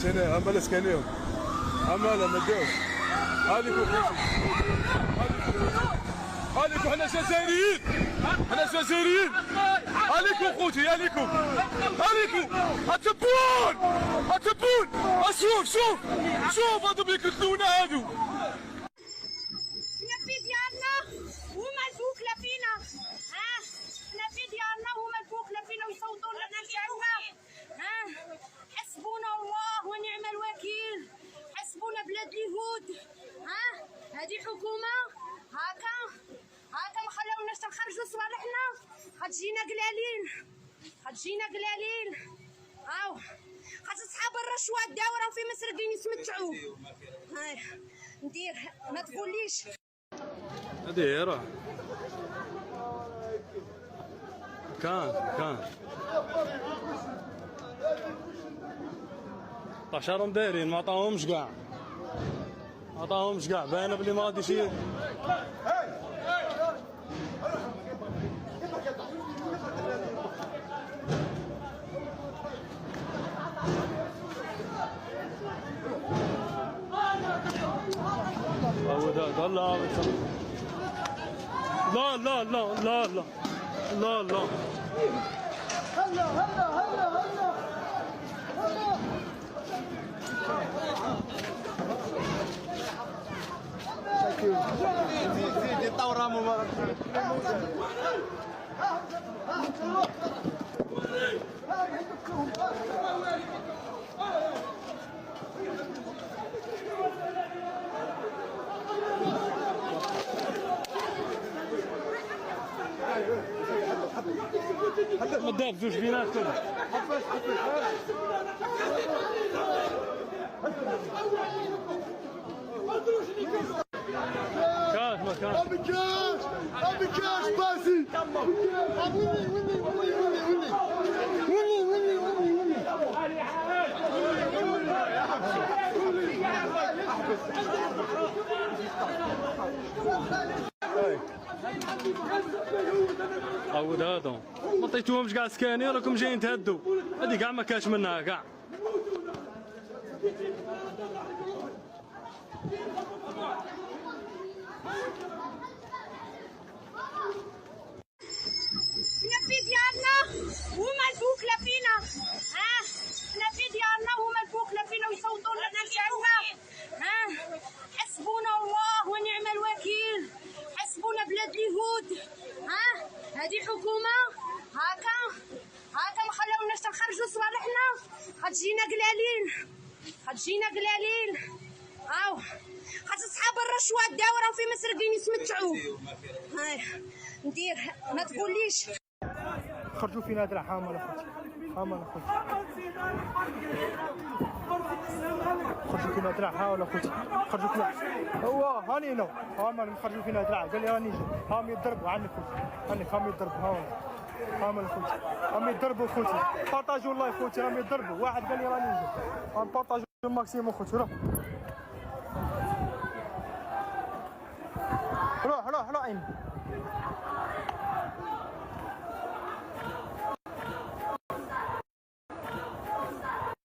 هنا عمال اسكانيهم عمال ما داوش عليكم حنا جزائريين عليكم خوتي عليكم هتبون شوف هادو بيقتلونا هادو النبي ديالنا هما البوكله فينا النبي ديالنا هما البوكله فينا ويصوتوا لنا نرجعوها حسبونا الله ونعم الوكيل حسبونا بلاد اليهود هذه حكومه هكا ما خلاوناش نخرجوا صوالحنا غتجينا قلالين هاو اصحاب الرشوه الداوره في مصر قاعدين يتمتعوا ندير ما تقوليش هذه راه كان طاشرهم دايرين ما عطاهمش كاع باينه بلي ما غاديش لا زيد الثوره مبارك ما دابزوش بيناتكم كاش ما كاش ابي كاش باسي عود هذا ما عطيتوهمش كاع سكاني راكم جايين تهدوا هذه كاع ما كاش منها كاع النبي ديالنا هما البوكله فينا النبي ديالنا هما البوكله فينا ويصوتوا لنا نرجعوها حسبونا الله ونعم الوكيل حسبونا بلاد اليهود هذه حكومه هكا ما خلاوناش نخرجوا صوالحنا غتجينا قلالين هاو اصحاب الرشوه الداوره في مصر قاعدين يتمتعوا ندير ما تقوليش خرجوا فينا درع حامل اخوتي خرجوا فينا درع حاول اخوتي خرجوا فينا هو هاني نو هاما خرجوا فينا درع قال لي راني هاهم يضربوا عنك هاهم يضربوا هاهم اخوتي هاهم يضربوا اخوتي بارطاجوا الله اخوتي هاهم يضربوا واحد قال لي راني نجي هاهم بارطاجوا الماكسيموم اخوتي روح عيني